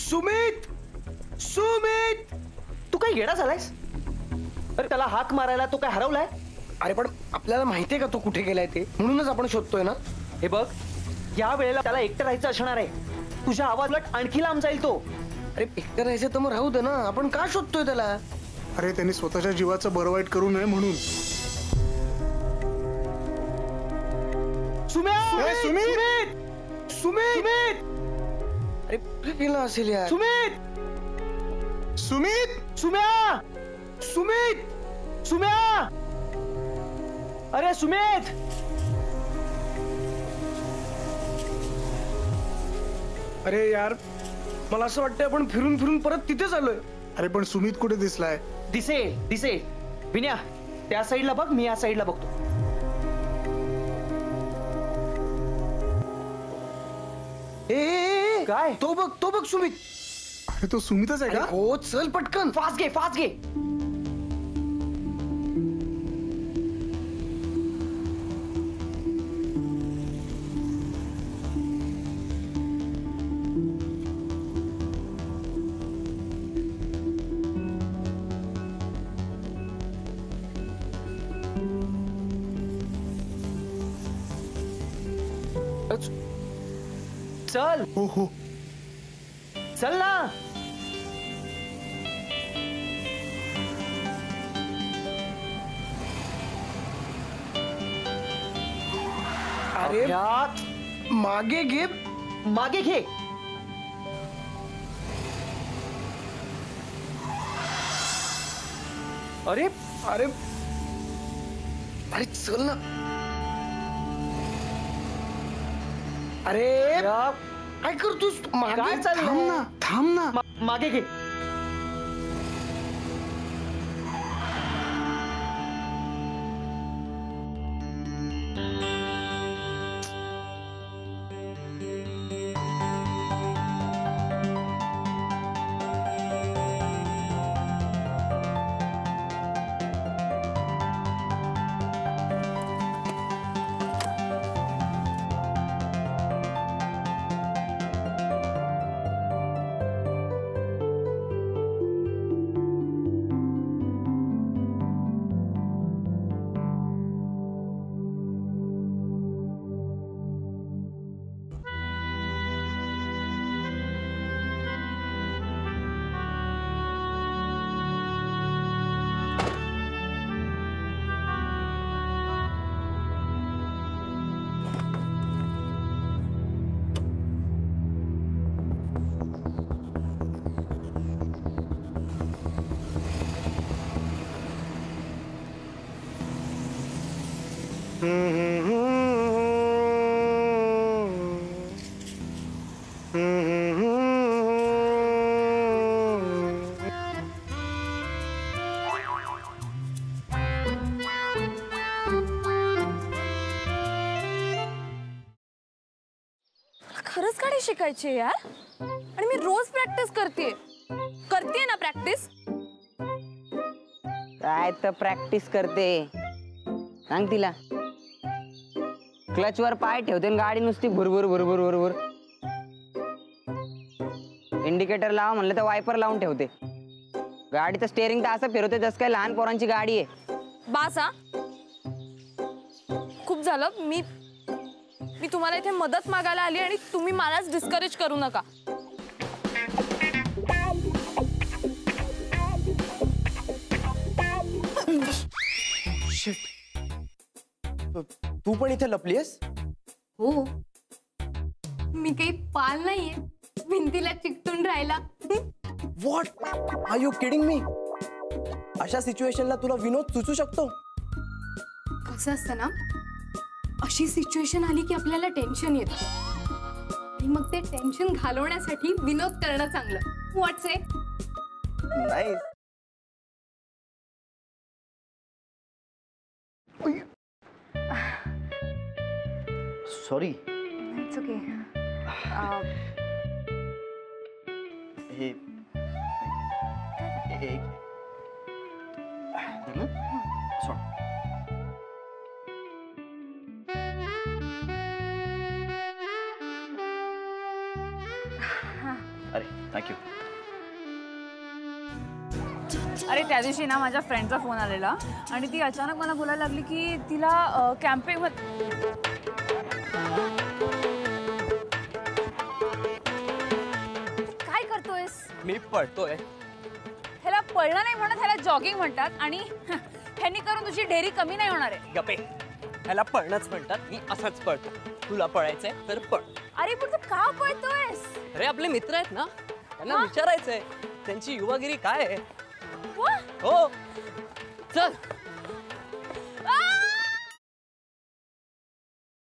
सुमित, सुमित, तू काय येडा झालायस? अरे त्याला हाक मारायला तो काय हरवलाय? अरे पण आपल्याला माहितीये का तो कुठे गेलाय ते, म्हणूनच आपण शोधतोय ना. हे बघ, या वेळेला त्याला एकटं राहायचं असणार आहे. तुझ्या आवाज उलट आणखी लांब जाईल तो. अरे एकटं राहायचं तर मग राहू दे ना, आपण का शोधतोय त्याला? अरे त्यांनी स्वतःच्या जीवाचं बरं वाईट करू नये म्हणून. सुमित, सुमित, सुमित, अरे कुठे गेला असेल यार? सुमित, सुमित, सुम्या, सुमित, सुम्या, अरे सुमित. अरे यार, मला असं वाटतंय आपण फिरून फिरून परत तिथेच आलोय. अरे पण सुमित कुठे दिसलाय? दिसे विन्या, त्या साईडला बघ, मी या साईडला बघतो. ए काय? तो बघ सुमित. अरे तो सुमितच आहे का? हो चल पटकन. फास्ट घे. चल हो चल ना. अरे यात मागे घे. मागे घे. अरे अरे अरे चल ना. अरे या, काय करतोस? मागे काय चाललंय? थांब ना. मागे घे. खरंच गाडी शिकायची यार, आणि मी रोज प्रॅक्टिस करते ना प्रॅक्टिस. काय तर प्रॅक्टिस करते सांग तिला. क्लच वर पाय ठेवते आणि गाडी नुसती भुरभुर. इंडिकेटर लावा म्हणलं तर वायपर लावून ठेवते. गाडीचं स्टेअरिंग तर असं फिरवते जसं काय लहान पोरांची गाडी आहे. बास हा, खूप झालं. मी तुम्हाला इथे मदत मागायला आली आणि तुम्ही मलाच डिस्करेज करू नका. तू पण इथे लपलीयस? हो, मी काही पाल नाहीये भिंतीला चिकटून राहायला. What are you kidding me? अशा सिच्युएशनला तुला विनोद सुचू शकतो? कसं असतं ना, अशी सिच्युएशन आली की आपल्याला टेन्शन येतं आणि मग ते टेन्शन घालवण्यासाठी विनोद करणं चांगलं. व्हॉट्स इट? नाही. सॉरी. It's okay. हे एक सॉरी. अरे थँक्यू. अरे त्या दिवशी ना माझ्या फ्रेंडचा फोन आलेला आणि ती अचानक मला बोलायला लागली की तिला कॅम्पिंग काय करतोयस? मी पळतोय. ह्याला पळणं नाही म्हणत, ह्याला जॉगिंग म्हणतात आणि ह्यांनी करून तुझी ढेरी कमी नाही होणार आहे. गपे, ह्याला पळणंच म्हणतात. मी असंच पळतो. तुला पळायचंय तर पळ. अरे पण तू का पळतोयस? अरे आपले मित्र आहेत ना, त्यांना विचारायचंय त्यांची युवागिरी काय आहे. वा! हो चल. आ!